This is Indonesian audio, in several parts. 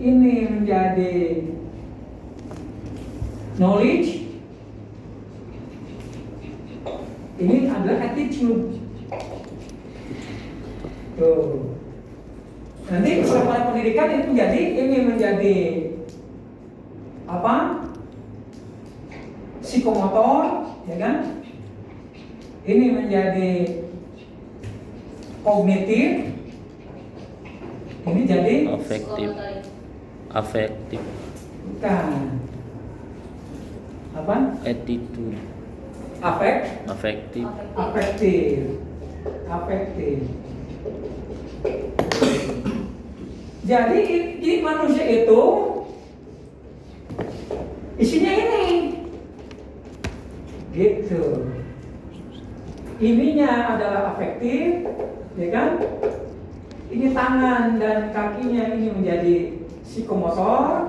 ini menjadi knowledge, ini adalah attitude. Tuh. Nanti pada pendidikan itu menjadi, ini menjadi apa? Psikomotor, ya kan? Ini menjadi kognitif, ini jadi afektif, bukan apa? attitude, Afektif. Jadi ini manusia itu isinya ini, gitu. Ininya adalah afektif, ya kan? Ini tangan dan kakinya ini menjadi psikomotor.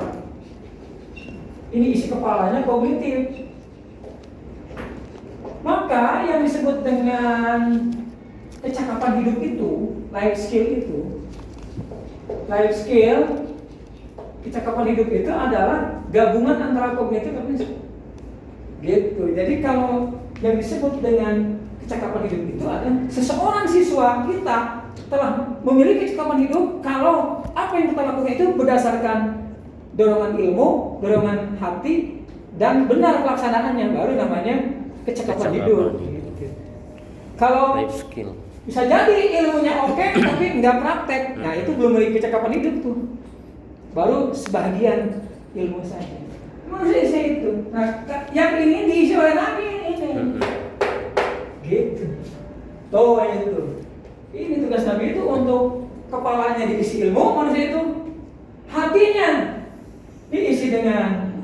Ini isi kepalanya kognitif. Maka yang disebut dengan kecakapan hidup itu, life skill, kecakapan hidup itu adalah gabungan antara kognitif dan gitu. Jadi kalau yang disebut dengan kecakapan hidup itu adalah seseorang siswa kita telah memiliki kecakapan hidup kalau apa yang kita lakukan itu berdasarkan dorongan ilmu, dorongan hati, dan benar pelaksanaannya, baru namanya kecakapan hidup. Kalau life skill. Bisa jadi ilmunya oke, tapi nggak praktek. Nah itu belum memiliki kecakapan hidup tuh. Baru sebagian ilmu saja. Manusia itu. Nah yang ini diisi oleh Nabi ini. Gitu. Tuh itu. Ini tugas Nabi itu untuk kepalanya diisi ilmu, manusia itu hatinya diisi dengan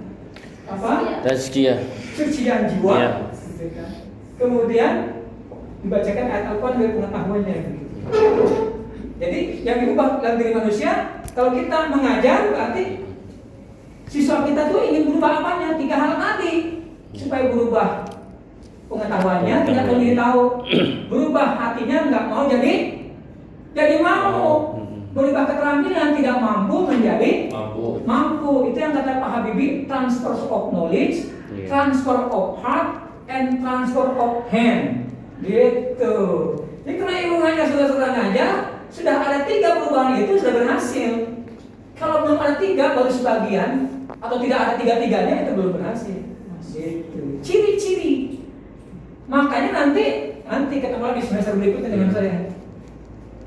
apa? Tazkiyah. Sucian jiwa. Ya. Kemudian dibacakan ayat Al-Quran dari pengetahuannya. Jadi yang diubah dalam diri manusia, kalau kita mengajar berarti siswa kita tuh ingin berubah apanya? 3 hal tadi supaya berubah pengetahuannya, tidak ingin tahu, berubah hatinya, nggak mau jadi mau, berubah keterampilan, tidak mampu menjadi mampu. Itu yang kata Pak Habibie, transfer of knowledge, transfer of heart, and transfer of hand. Gitu. Jadi karena ilmunya sudah ngajar, sudah ada 3 perubahan itu sudah berhasil. Kalau belum ada 3 baru sebagian, atau tidak ada 3-3-nya itu belum berhasil. Gitu. Ciri-ciri. Makanya nanti ketemu lagi semester berikutnya dengan saya.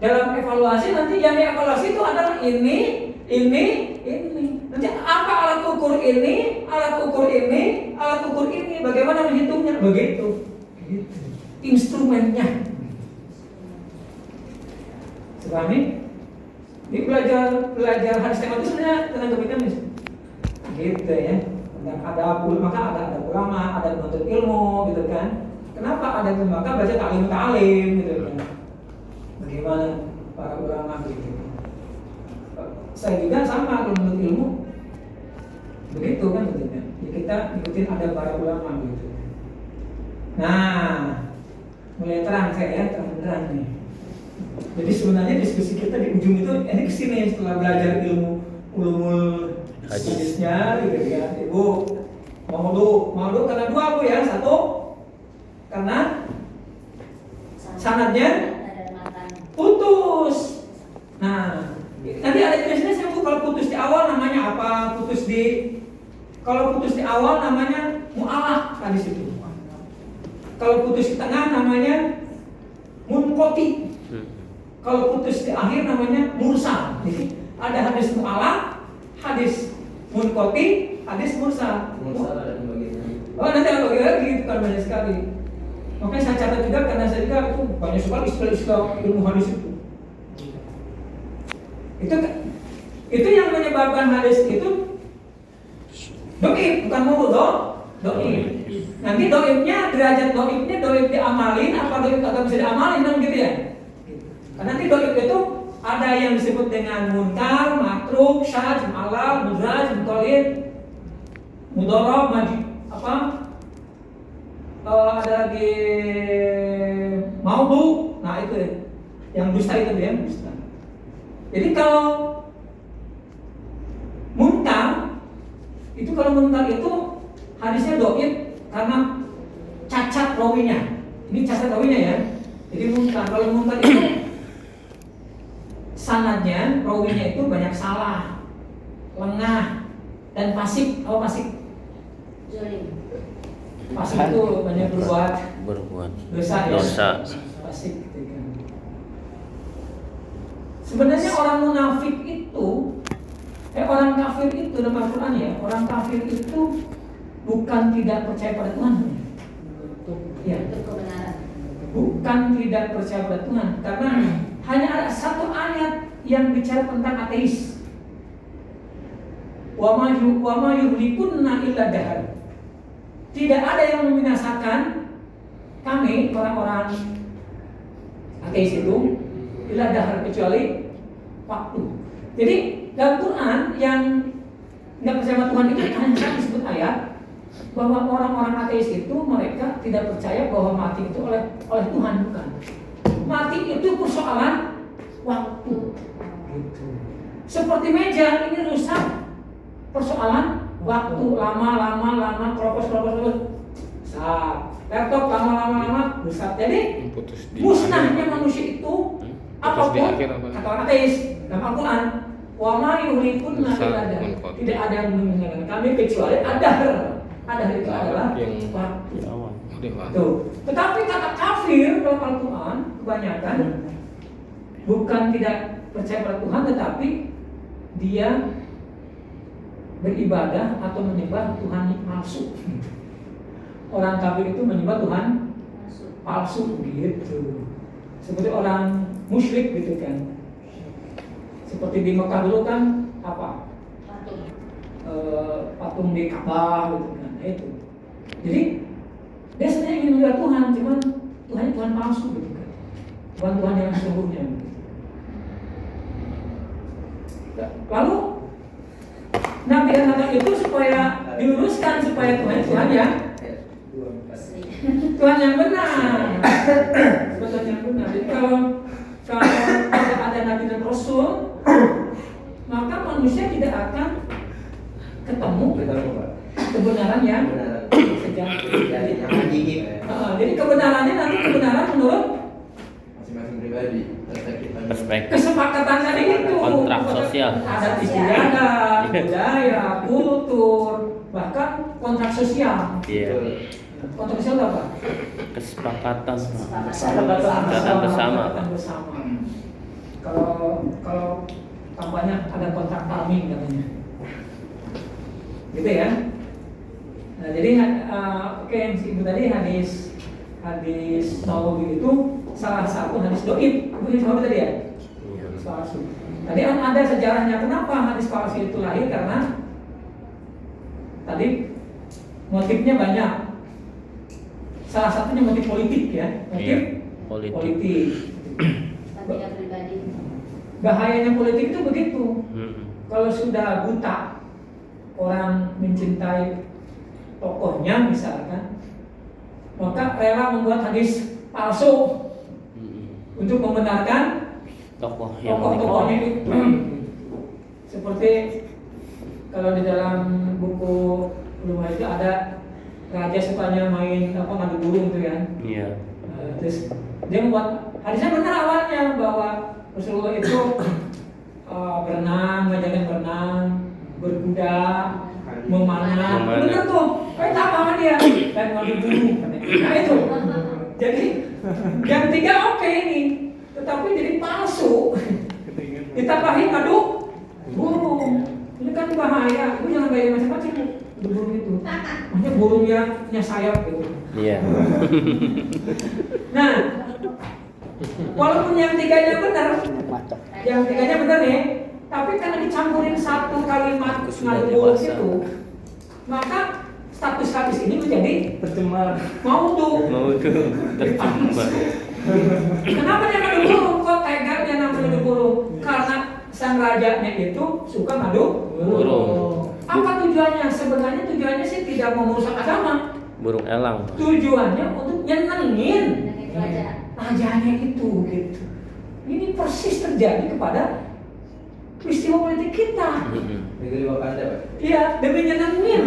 Dalam evaluasi nanti yang dievaluasi itu adalah ini. Nanti apa alat ukur ini, bagaimana menghitungnya, begitu. Gitu. Instrumennya. Sepahami? Ini belajar hadis tema itu sebenarnya tentang kebaikan gitu ya. Ada ulama, ada penuntut ilmu gitu kan. Kenapa ada itu? Maka baca ta'lim gitu kan. Bagaimana para ulama gitu. Saya juga sama kalau menuntut ilmu. Begitu kan betulnya. Ya, kita ikutin ada para ulama gitu. Nah, mulai terang saya ya, terang nih. Jadi sebenarnya diskusi kita di ujung itu ini kesini setelah belajar ilmu ulumul hadisnya gitu ya. Ibu mau dulu karena 2 Bu ya. 1 karena sanadnya putus. Nah, nanti ada jenisnya Bu, kalau putus di awal namanya apa? Kalau putus di awal namanya mu'alaq hadis itu. Kalau putus di tengah namanya munqati. Kalau putus di akhir namanya mursal. Jadi ada hadis mu'alaq, hadis munqati, hadis mursal. Mursal ada pembagiannya. Oh nanti ada bagian lagi itu kan banyak sekali. Makanya saya catat juga karena saya juga itu banyak sekali istilah-istilah ilmu hadis itu. Itu yang menyebabkan hadis itu doib, bukan mawdhu', doib. Nanti doibnya, derajat doibnya, doib diamalin apa doib kagak bisa diamalin kan gitu ya. Karena nanti doib itu ada yang disebut dengan munkar, matruk, syadz, mu'allal, mudraj, mutolid, mudharab, ada lagi maudhu. Nah itu ya, yang dusta itu ya, dusta. Jadi kalau Itu kalau munkar itu hadisnya dhaif karena cacat rawinya. Ini cacat rawinya ya. Jadi munkar, kalau munkar itu sanadnya, rawinya itu banyak salah, lengah, dan fasik. Apa fasik? Fasik itu banyak berbuat dosa ya. Fasik gitu kan. Sebenarnya orang munafik itu, orang kafir itu dalam Al-Quran ya, orang kafir itu bukan tidak percaya pada Tuhan. Ya. Bukan tidak percaya pada Tuhan, karena hanya ada satu ayat yang bicara tentang ateis. Wa ma yuhlikunna illa dahar. Tidak ada yang membinasakan kami orang-orang ateis itu illa dahar, kecuali waktu. Jadi dalam Quran yang nggak percaya sama Tuhan itu hanya disebut ayat bahwa orang-orang ateis itu mereka tidak percaya bahwa mati itu oleh Tuhan, bukan. Mati itu persoalan waktu. Gitu. Seperti meja ini rusak, persoalan waktu, lama keropos. Laptop lama rusak. Jadi musnahnya manusia itu apapun kata orang ateis dalam Al-Quran, wa ma yuhlikunna illa dahar. Tidak ada yang meninggalkan kami kecuali ada itu adalah waktu. Tuh. Tetapi kata kafir dalam Al-Quran kebanyakan bukan tidak percaya pada Tuhan, tetapi dia beribadah atau menyembah Tuhan palsu. Orang kafir itu menyembah Tuhan palsu gitu. Seperti orang musyrik gitu kan. Seperti di Mekah dulu kan apa? Patung di Ka'bah gitu kan. Itu. Jadi dia sebenarnya ingin menyembah Tuhan, cuman Tuhannya Tuhan palsu gitu kan. Tuhan yang sesungguhnya. Lalu Nabi dan Nabi itu supaya diluruskan supaya Tuhan yang benar. Tuhan yang benar. Jadi kalau tidak ada Nabi dan Rasul, maka manusia tidak akan ketemu kebenaran yang sejati. Jadi kebenarannya nanti kebenaran menurut masing-masing pribadi. Kesepakatan tadi itu. Kontrak sosial. Adat istiadat, budaya, kultur, bahkan kontrak sosial. Iya. Kontrak sosial apa? Kesepakatan bersama. Kalau tampaknya ada kontrak farming katanya. Gitu ya. Nah, jadi oke, ibu tadi hadis Nawawi itu salah satu hadis dhaif. Hadis Nawawi tadi ya? Hadis palsu. Tadi ada sejarahnya kenapa hadis palsu itu lahir, karena tadi motifnya banyak. Salah satunya motif politik ya, motif politik. Bahayanya politik itu begitu. Kalau sudah buta, orang mencintai tokohnya misalkan, maka rela membuat hadis palsu untuk membenarkan tokoh-tokohnya itu. Seperti kalau di dalam buku Ulumah itu ada raja sukanya main ngadu burung tuh kan. Iya. Terus dia membuat hadisnya benar awalnya bahwa Rasulullah itu berenang, ngajarin berenang, berkuda, memanah. Benar tuh. Tak paham dia dan ngadu burung. Nah itu. Jadi yang tiga oke ini, tetapi jadi palsu. Ditambahin ngadu burung. Ini kan bahaya. Itu jangan gaya macam-macam burung itu. Maksudnya burungnya punya sayap gitu. Iya. Nah, walaupun yang tiganya benar nih, tapi karena dicampurin satu kalimat ngadu burung itu, maka status ini menjadi tercemar. Mau tuh tercemar. Kenapa dia ngadu burung? Kok tega dia ngadu burung? Karena sang rajanya itu suka ngadu burung. Apa tujuannya? Sebenarnya tujuannya sih tidak mau merusak agama. Burung elang. Tujuannya untuk nyenengin rajanya itu gitu. Ini persis terjadi kepada peristiwa politik kita. Negeri Wakanda, Pak. Iya, demi nyenengin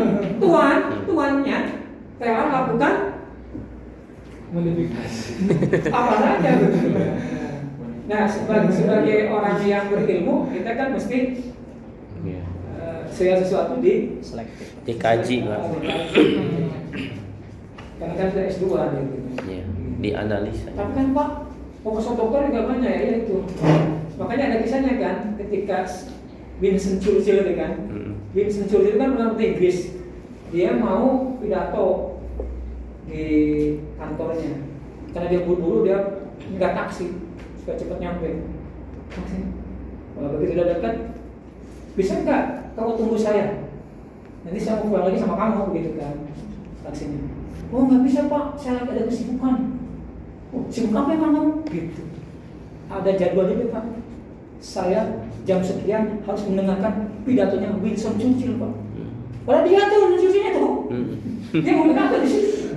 tuannya rela lakukan modifikasi apa saja gitu. Nah, sebagai orang yang berilmu, kita kan mesti Iya. segala sesuatu di Selektif. Dikaji lah. Karena kan sudah S2 gitu. Iya. Dianalisa. Tapi kan Pak, profesor doktor juga banyak ya itu. Makanya ada kisahnya kan, ketika Winston Churchill itu kan, Winston Churchill itu kan orang Inggris. Dia mau pidato di kantornya, karena dia buru-buru dia nggak taksi supaya cepat nyampe. Taksi. Kalau begitu sudah dekat, bisa nggak kamu tunggu saya? Nanti saya mau pulang lagi sama kamu begitu kan, taksinya. Oh nggak bisa Pak, saya lagi ada kesibukan. Oh sibuk apa emang kamu? Gitu. Ada jadwalnya Pak. Saya jam sekian harus mendengarkan pidatonya Winston Churchill Pak. Padahal dia tuh Churchillnya tuh. Dia mau mendengar di situ.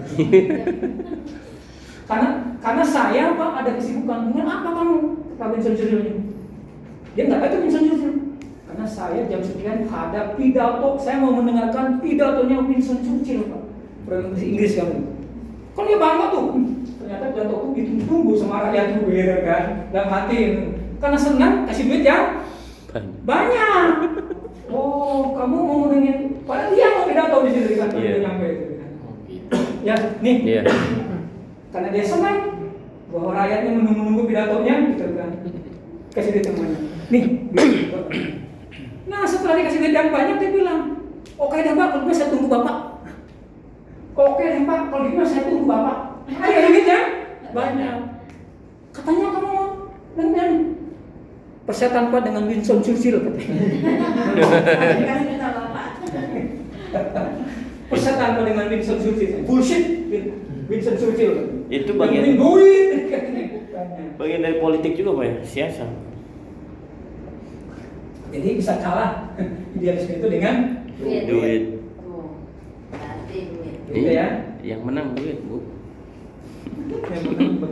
Karena saya Pak ada kesibukan. Dengan apa kamu? Pak Winston Churchill. Dia nggak tahu itu Winston Churchill. Karena saya jam sekian ada pidato. Saya mau mendengarkan pidatonya Winston Churchill Pak. Provinsi Inggris kamu. Kan dia bangga tuh. Ternyata pidato itu ditunggu sama rakyat tuh gitu kan. Dalam hati. Karena senang kasih duit ya banyak. Oh, kamu mau nengin, padahal dia mau pidato di situ kan, nyampe itu kan. Ya, nih. Iya. Karena dia senang bahwa rakyatnya menunggu pidatonya, gitu kan. Kasih duit semuanya. Nih. Nah, setelah dikasih duit yang banyak, dia bilang, oke deh Pak, kalau gitu saya tunggu Bapak. Oke deh Pak, kalau gitu saya tunggu Bapak. Ayo duit ya, banyak. Katanya kamu dan persetan Pak dengan Winston Churchill katanya. Kasih kita Bapak. Persetan Pak dengan Winston Churchill. Bullshit. Winston Churchill. Itu bagian duit. bagian dari politik juga Pak ya, siasat. Jadi bisa kalah idealisme itu dengan Duit. Tuh. Berarti duit. gitu ya. Yang menang duit, Bu.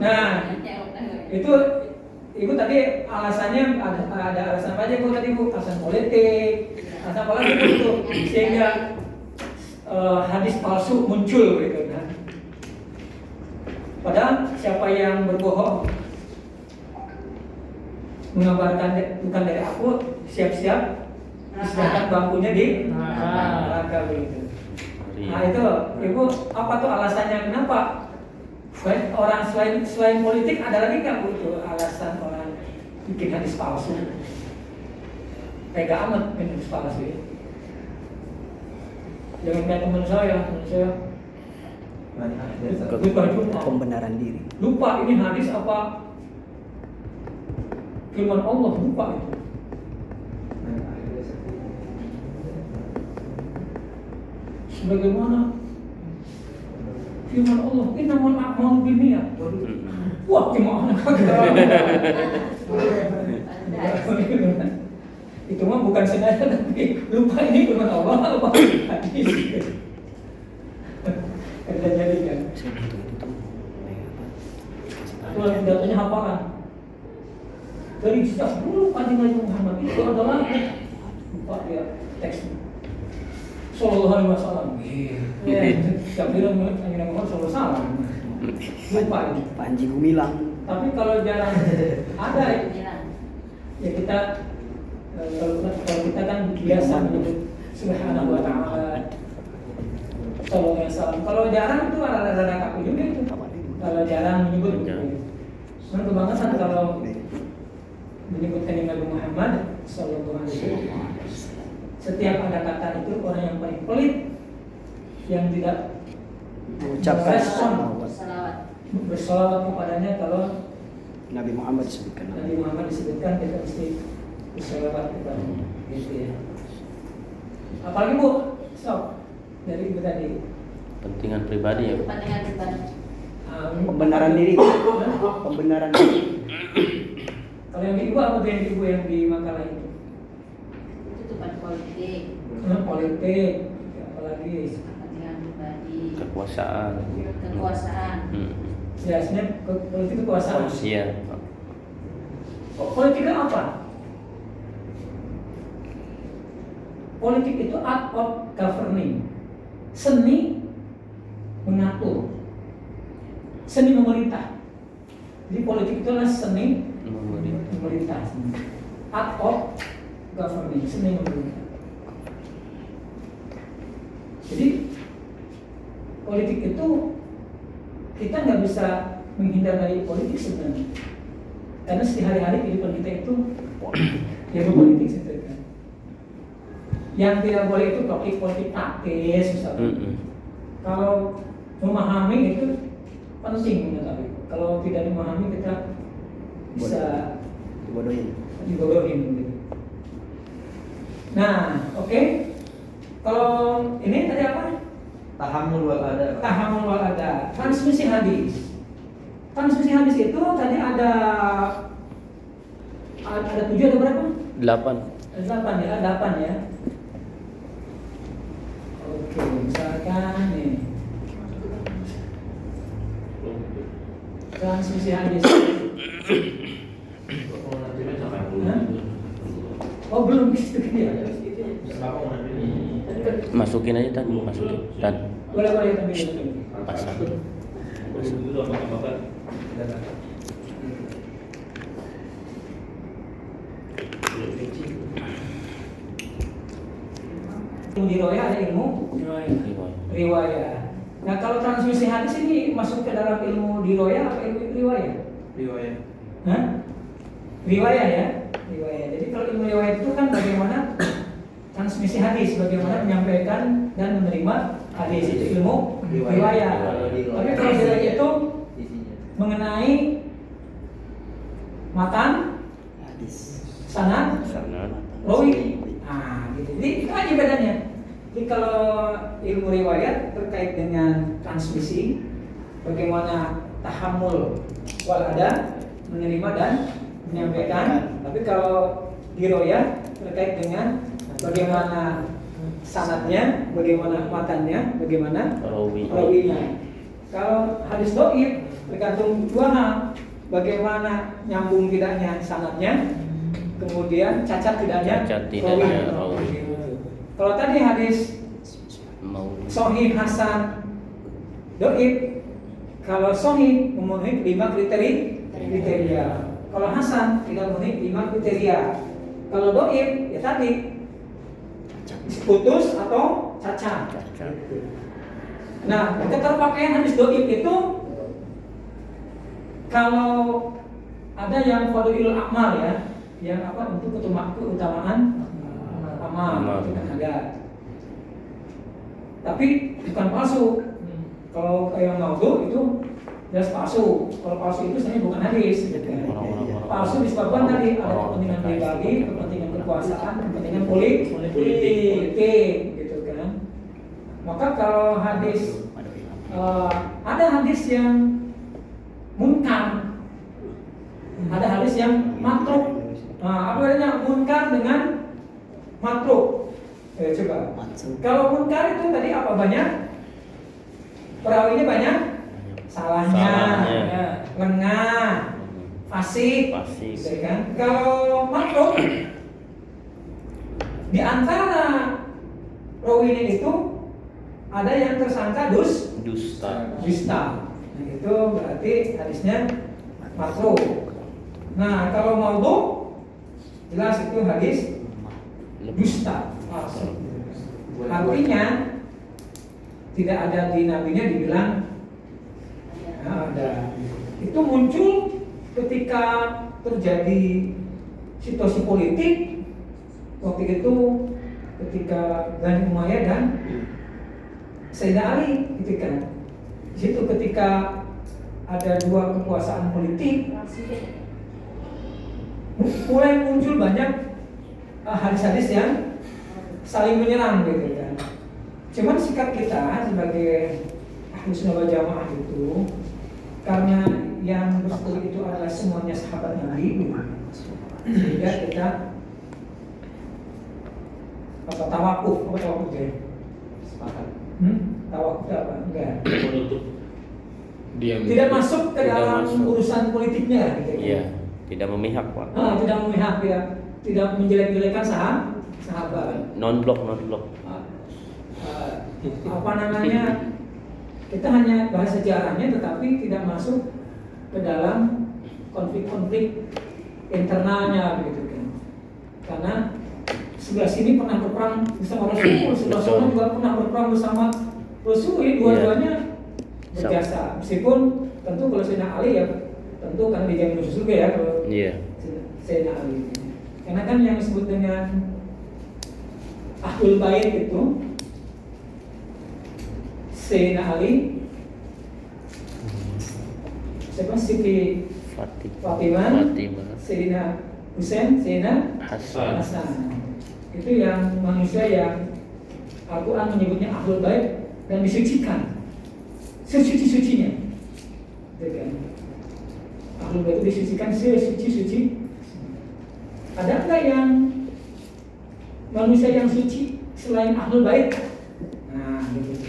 Nah, itu tadi alasannya ada alasan apa aja Bu tadi Bu? Alasan politik, alasan apa lagi Bu itu sehingga hadis palsu muncul gitu kan. Padahal siapa yang berbohong mengabarkan bukan dari aku, siap-siap disediakan bangkunya di neraka begitu. Nah itu Ibu apa tuh alasannya kenapa? Selain politik ada lagi nggak Bu itu alasan orang bikin hadis palsu? Tega amat bikin hadis palsu ya. Jangan kayak teman saya lupa. Pembenaran diri. Lupa ini hadis apa firman Allah, lupa itu. Sebagaimana firman Allah, innamal a'malu binniyat. Wah, gimana itu mah bukan sengaja tapi lupa ini firman Allah, lupa hadis. Kerja jadi kan. Itu pidatonya hafalan. Dari sejak dulu kanjeng Nabi Muhammad itu adalah lupa dia teksnya. Sallallahu alaihi wasallam. Iya. Setiap bilang kanjeng Nabi Muhammad sallallahu alaihi wasallam. Lupa itu. Panji Gumilang. Tapi kalau jarang ada ya kita kalau kita kan biasa menyebut subhanahu wa ta'ala sallallahu alaihi wasallam. Kalau jarang itu ada kaku juga itu. Kalau jarang menyebut cuman kebangetan kalau menyebutkan Nabi Muhammad sallallahu alaihi wasallam. Setiap ada kata itu orang yang paling pelit yang tidak Mengucapkan bersolawat kepadanya. Kalau Nabi Muhammad disebutkan. Nabi Muhammad disebutkan kita mesti bersolawat kepadanya gitu ya. Apalagi Bu, dari Ibu tadi Pentingan pribadi ya, Bu. Kepentingan pribadi. Pembenaran diri. Pembenaran diri. Kalau yang Ibu apa tuh yang Ibu yang di makalah itu? Itu tuh politik. Politik, apalagi Kepentingan pribadi. Kekuasaan. Kekuasaan. ya sebenarnya politik kekuasaan. Iya. Politik itu apa? politik itu art of governing, seni mengatur, seni memerintah. Jadi politik itu adalah seni memerintah, art of governing, seni memerintah. Jadi politik itu kita nggak bisa menghindar dari politik sebenarnya, karena sehari-hari kehidupan kita itu ya berpolitik gitu kan. Yang tidak boleh itu politik taktis misalnya. Kalau memahami itu penting mengetahui. Kalau tidak memahami kita bisa dibodohin gitu. Nah, oke. Kalau ini tadi apa? Tahammul wal ada. Tahammul wal ada. Transmisi hadis. Transmisi hadis itu tadi ada 7 ada berapa? 8. Ada 8 ya, 8 ya. Oke, misalkan nih. Transmisi hadis. Hah? Oh belum gitu kan ya? Masukin aja tadi, masukin. Tadi Boleh tapi pasang. Riwayah ada ilmu riwayah. Nah kalau transmisi hadis ini masuk ke dalam ilmu riwayah apa ilmu riwayah? Riwayat. Hah? Riwayah ya, riwayah. Jadi kalau ilmu riwayah itu kan bagaimana transmisi hadis, bagaimana menyampaikan dan menerima hadis, itu ilmu riwayah. Tapi kalau riwayah itu Isinya. mengenai matan, sanad, rawi. Nah, gitu. Jadi itu aja bedanya. Jadi kalau ilmu riwayat terkait dengan transmisi, bagaimana tahammul wal ada, menerima dan menyampaikan. Tapi kalau riwayat terkait dengan bagaimana sanadnya, bagaimana matannya, bagaimana rawinya. Kalau hadis dhaif tergantung dua hal, bagaimana nyambung tidaknya sanadnya, kemudian cacat tidaknya rawi. Kalau tadi hadis sahih, hasan, dhaif, kalau sahih memenuhi 5 kriteria. Kalau hasan tidak memenuhi 5 kriteria. Kalau dhaif ya tadi putus atau cacat. Nah, keterpakaian hadis dhaif itu kalau ada yang fadhilul a'mal ya, yang apa untuk keutamaan amal itu kan ada. Tapi bukan palsu. Kalau yang maudhu itu jelas palsu. Kalau palsu itu sebenarnya bukan hadis. Palsu disebabkan tadi ada kepentingan pribadi, kepentingan kekuasaan, kepentingan politik, gitu kan. Maka kalau hadis ada hadis yang munkar, ada hadis yang matruk. Nah, apa bedanya munkar dengan matruk? Coba. Kalau munkar itu tadi apa banyak? Perawinya banyak salahnya. Ya, lengah, fasik, gitu kan. Kalau matruk di antara rawinya itu ada yang tersangka dusta. Nah, itu berarti hadisnya matruk. Nah, kalau maudhu jelas itu hadis dusta, palsu. Artinya tidak ada di nabinya dibilang ada. Itu muncul ketika terjadi situasi politik waktu itu ketika Bani Umayyah dan Sayyidina Ali gitu kan. Di situ ketika ada dua kekuasaan politik mulai muncul banyak hadis-hadis yang saling menyerang gitu kan. Cuman sikap kita sebagai ahli sunnah wal jamaah itu karena yang bersetuju itu adalah semuanya sahabat Nabi, sehingga kita tawakuf ya? Tawakuf apa? Enggak. Tidak masuk ke dalam urusan politiknya gitu. Iya, tidak memihak, Pak. Tidak memihak ya, tidak menjelek-jelekan sahabat. non-blok. Apa namanya, kita hanya bahas sejarahnya tetapi tidak masuk ke dalam konflik-konflik internalnya begitu kan. Karena sebelah sini pernah berperang bersama Rasul, sebelah sana juga pernah berperang bersama Rasul, dua-duanya berjasa. Meskipun tentu kalau Sayyidina Ali ya tentu kan dijamin masuk surga ya kalau Sayyidina Ali. Karena kan yang disebut dengan Ahlul Bait itu Sayyidina Ali, siapa, Siti Fatimah, Sayyidina Husain, Sayyidina Hasan. Itu yang manusia yang Al-Quran menyebutnya Ahlul Bait dan disucikan sesuci-sucinya. Ahlul Bait itu disucikan sesuci-suci. Ada nggak yang manusia yang suci selain Ahlul Bait? Nah, gitu.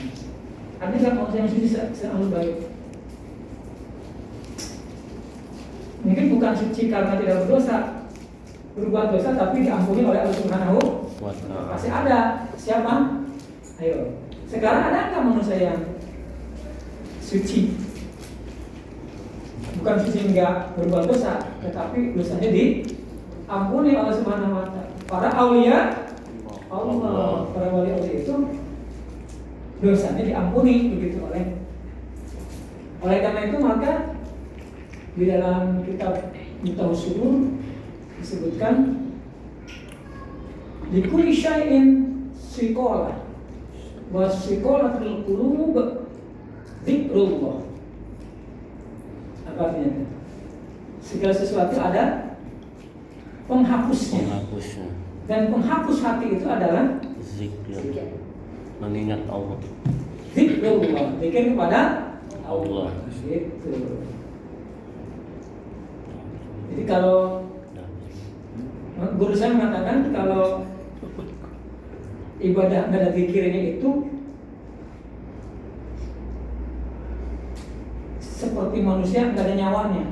Ada nggak manusia yang suci selain Ahlul Bait? Mungkin bukan suci karena tidak berbuat dosa, tapi diampuni oleh Allah Subhanahu wa Ta'ala. Pasti ada. Siapa? Ayo. Sekarang ada nggak manusia yang suci? Bukan suci nggak berbuat dosa, tetapi dosanya diampuni oleh Allah Subhanahu wa Ta'ala. Para aulia Allah, para wali Allah itu dosanya diampuni begitu oleh karena itu maka di dalam kitab Miftahus Sudur disebutkan likulli syai'in siqalah wa siqalatul qulub dzikrullah. Apa artinya? Segala sesuatu ada penghapusnya. Dan penghapus hati itu adalah zikir, mengingat Allah. Zikrullah, zikir kepada Allah. Gitu. Jadi kalau guru saya mengatakan kalau ibadah nggak ada zikirnya itu seperti manusia nggak ada nyawanya.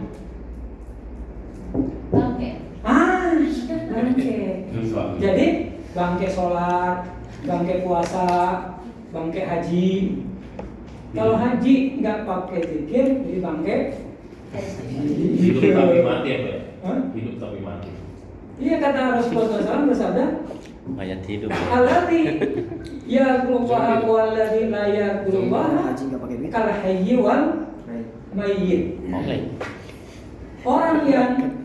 Bangke. Bangke. Jadi bangke sholat, bangke puasa, bangke haji. Kalau haji nggak pakai zikir, jadi bangke. Hidup tapi mati ya, Pak? Hah? Hidup tapi mati. Iya, kata Rasulullah SAW bersabda, Mayat hidup. alladzi yaqulullah walladzi la yaqulullah Haji nggak pakai duit. kal hayyi wal mayyit. Oke. Orang yang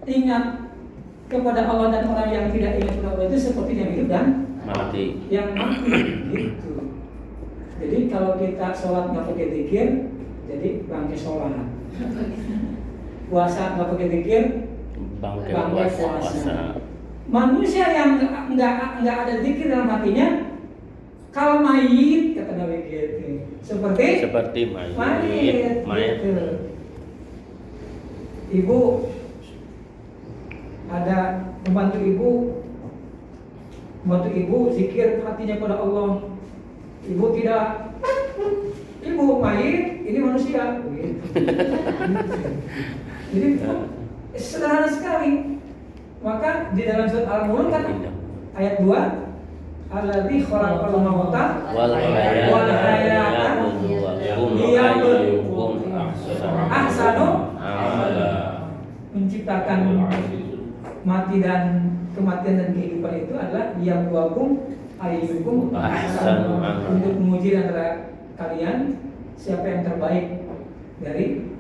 ingat kepada Allah dan orang yang tidak ingat kepada Allah itu seperti yang hidup dan Mati. yang mati gitu. Jadi kalau kita sholat nggak pakai zikir, jadi bangke sholat. Puasa nggak pakai zikir, Bangke bangke puasa. puasa. Manusia yang nggak ada zikir dalam hatinya, kalau mayit kata Nabi gitu, seperti mayat. gitu. Ibu ada membantu ibu zikir hatinya pada Allah. Ibu tidak, ibu mayit, ini manusia. Jadi sederhana sekali. Maka di dalam surat Al-Mulk kan ayat 2, alladzi khalaqal mauta wal hayata liyabluwakum ahsanu amala. menciptakan mati dan kematian dan kehidupan itu adalah liyabluwakum ayyukum ahsanu amala, untuk menguji antara kalian siapa yang terbaik dari.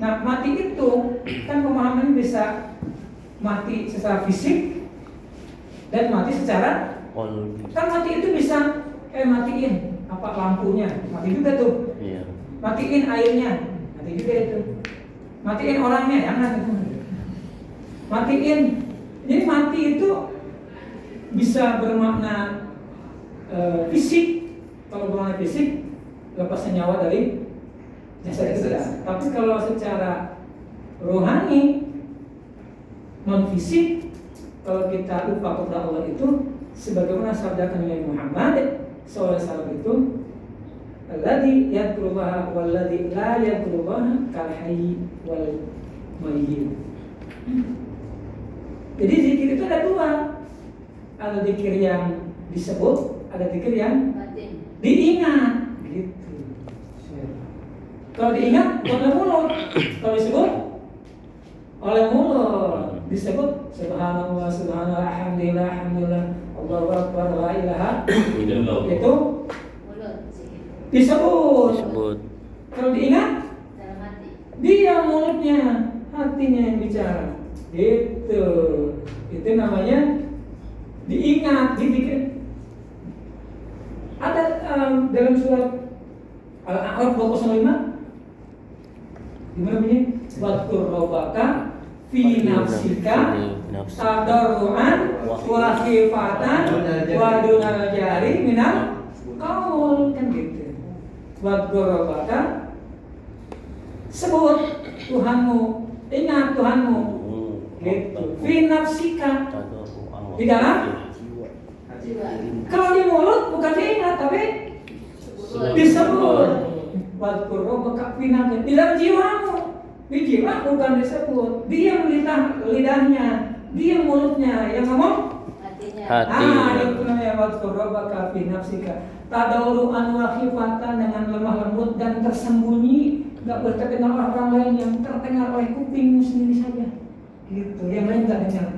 Nah, mati itu kan pemahaman bisa mati secara fisik dan mati secara kan mati itu bisa matiin apa lampunya, mati juga tuh. Iya. Matiin airnya, mati juga itu. Matiin orangnya, jangan itu. Matiin. Jadi mati itu bisa bermakna fisik. Kalau bermakna fisik, lepasnya nyawa dari jasad kita. Tapi kalau secara rohani, non fisik, kalau kita lupa kepada Allah itu, sebagaimana sabda Nabi Muhammad SAW itu, alladzi yadhkurullaha walladzi la yadhkurullaha kal hayy wal mayyit. Jadi zikir itu ada dua. Ada zikir yang disebut, ada zikir yang Batin. diingat gitu. Kalau diingat oleh mulut, kalau disebut oleh mulut disebut subhanallah, subhanallah, alhamdulillah, alhamdulillah, Allahu akbar, la ilaha Illallah. itu Mulut. Zikir. disebut. Kalau diingat Dalam hati. dia mulutnya, hatinya yang bicara gitu. Itu namanya diingat, dipikir. Ada dalam surat Al-A'raf 205 gimana bunyi? Wadkur rabbaka fi nafsika tadarruan wa khifatan wa dunal jari minal qaul, kan gitu. Wadkur rabbaka, sebut Tuhanmu, ingat Tuhanmu gitu. Fi nafsika, di dalam. Jiwa. Kalau di mulut bukan diingat tapi Mulut. disebut. Wadkur rabbaka fi nafsika, di dalam jiwamu. Di jiwa bukan disebut. Diam lidahnya, diam mulutnya, yang ngomong Hatinya. Hati. itu namanya wadkur rabbaka fi nafsika tadawru'an wa khifatan, dengan lemah lembut dan tersembunyi, enggak terdengar orang lain, yang terdengar oleh kupingmu sendiri saja. Gitu, yang lain enggak dengar.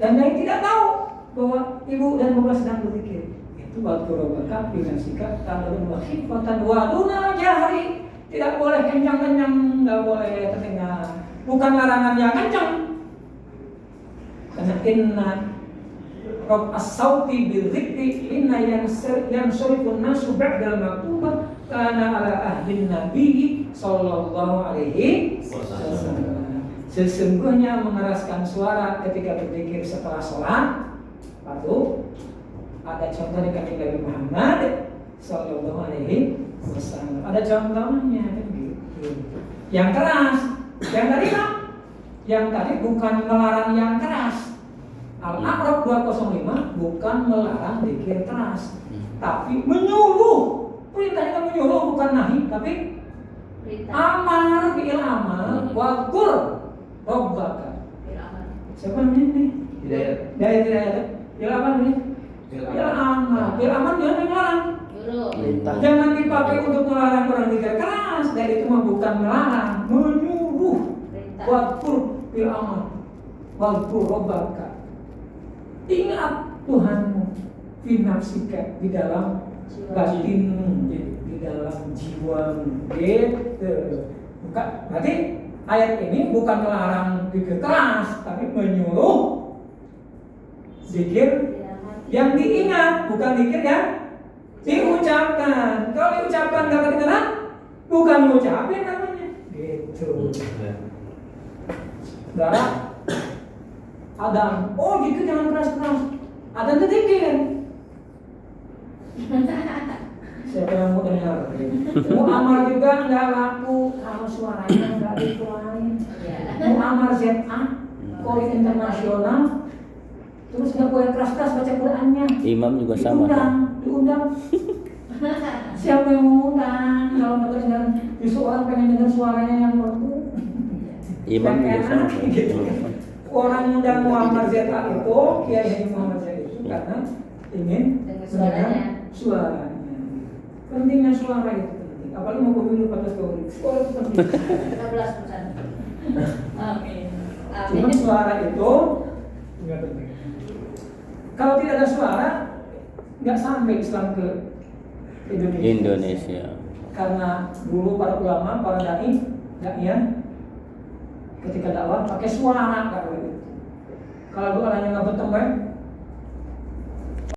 Dan lain tidak tahu bahwa ibu dan bapak sedang berzikir. Itu wadkur rabbaka fi nafsika tadawru'an wa khifatan wa dunal jahri. Tidak boleh kencang-kencang, enggak boleh terdengar. Bukan larangan yang kencang. Karena inna Rob as-sauti bil-zikri inna yang surifun nasu ba'dal maktubah kana ala ahdin nabi sallallahu alaihi wasallam. Sesungguhnya mengeraskan suara ketika berzikir setelah sholat lalu ada contoh dari kaki Nabi Muhammad sallallahu alaihi wasallam. Ada contohnya kan gitu. Yang keras, yang tadi kan? Yang tadi bukan melarang yang keras. Al-A'raf 205 bukan melarang zikir keras, tapi menyuruh. Perintahnya menyuruh, bukan nahi, tapi Perintah. amar, fi'il amal, wadkur rabbaka. Fir'aun. Siapa namanya ini? Hidayat. Fi'il amal ini? Fi'il amal. Fi'il amal dia melarang. Nyuruh. Perintah. Jangan dipakai untuk melarang orang zikir keras. Dan itu mah bukan melarang, menyuruh. Perintah. Wadkur fi'il amal, wadkur rabbaka. Ingat Tuhanmu fi nafsika, di dalam batinmu, di dalam jiwamu gitu. Bukan, berarti ayat ini bukan melarang zikir keras, tapi menyuruh zikir yang diingat, bukan zikir yang diucapkan. Kalau diucapkan nggak kedengeran, bukan ngucapin namanya gitu. Saudara, Adam, oh gitu, jangan keras-keras. Adam itu zikir. Siapa yang mau dengar? Mau Amar juga nggak laku kalau suaranya nggak dikeluarin. Mau Amar ZA, Kori internasional, terus nggak boleh keras-keras baca Qurannya. Imam juga sama. Diundang. Siapa yang mau undang? Kalau nggak dengar, justru orang pengen dengar suaranya yang merdu. Imam juga sama. Gitu. Orang undang Muhammad ZA itu, Kiai Muhammad ZA itu karena ingin Dengar suaranya. suaranya. Pentingnya suara itu penting. Apalagi mau pemilu pada suara itu penting. 15%. Amin. Cuma Amin. suara itu nggak penting. Kalau tidak ada suara, nggak sampai Islam ke Indonesia. Karena dulu para ulama, para dai, ketika dakwah pakai suara kalau itu. Kalau doanya nggak bertemu,